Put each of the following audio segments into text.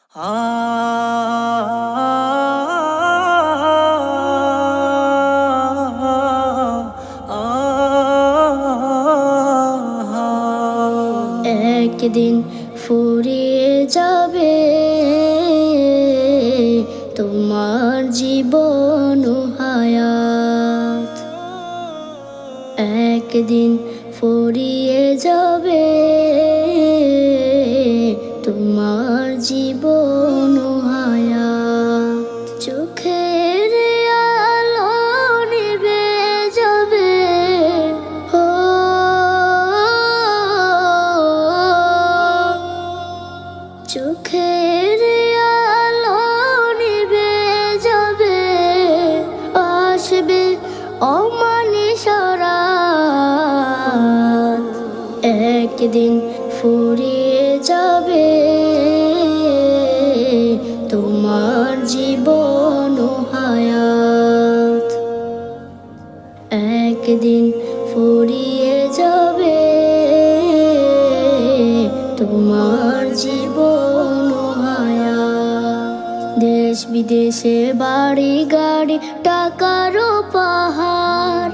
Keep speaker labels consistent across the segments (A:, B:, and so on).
A: একদিন ফুরিয়ে যাবে তোমার জীবন ও হায়াত। একদিন ফুরিয়ে যাবে তোমার জীবন ও হায়াত। চোখের আলো নিভে যাবে, হো চোখের আলো নিভে যাবে, আসবে অমানিসা রাত। একদিন ফুরিয়ে যাবে তোমার জীবন ও হায়াত। একদিন ফুরিয়ে যাবে তোমার জীবন ও হায়াত। দেশ বিদেশে বাড়ি গাড়ি টাকারও পাহাড়,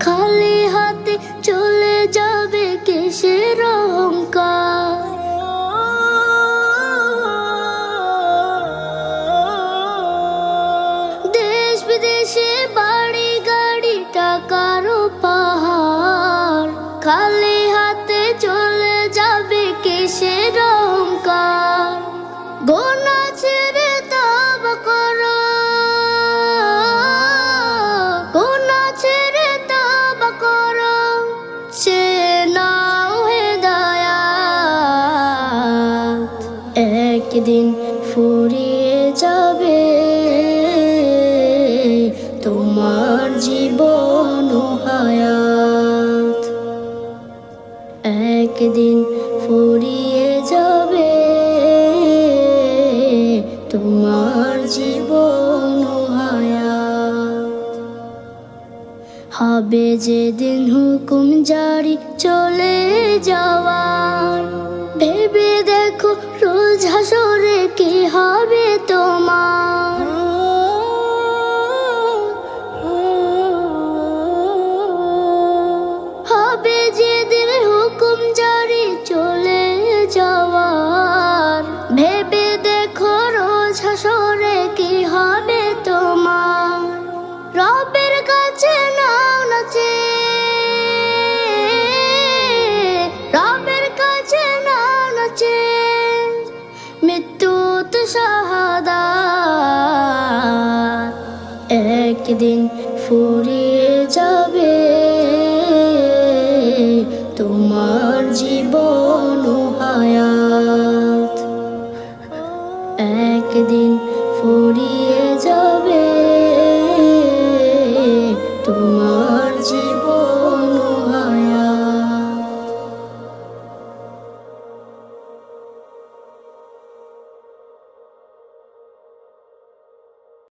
A: খালি হাতে চলে যাবে কিসের অহংকার। দেশ বিদেশে বাড়ি গাড়ি টাকারও পাহাড়, খালি হাতে চলে যাবে কিসের অহংকার। গোনা ছেড়ে তওবা করো, গোনা ছেড়ে তওবা করো, সে নাও হেদায়াত। একদিন ফুরিয়ে যাবে তোমার জীবন ও হায়াত। একদিন ফুরিয়ে যাবে তোমার জীবন ও হায়াত। হবে যেদিন হুকুম জারি চলে যাওয়ার, ভেবে দেখো রোজ হাসরে কি হবে তোমার। হবে যেদিন হুকুম জারি চলে যাওয়ার, ভেবে দেখো রোজ হাসরে কি হবে তোমার। রবের কাছে নাও না চেয়ে, রবের কাছে নাও না চেয়ে, মৃত্যু তো শাহাদাত। একদিন ফুরিয়ে যাবে তোমার জীবন ও হায়াত। একদিন ফুরিয়ে যাবে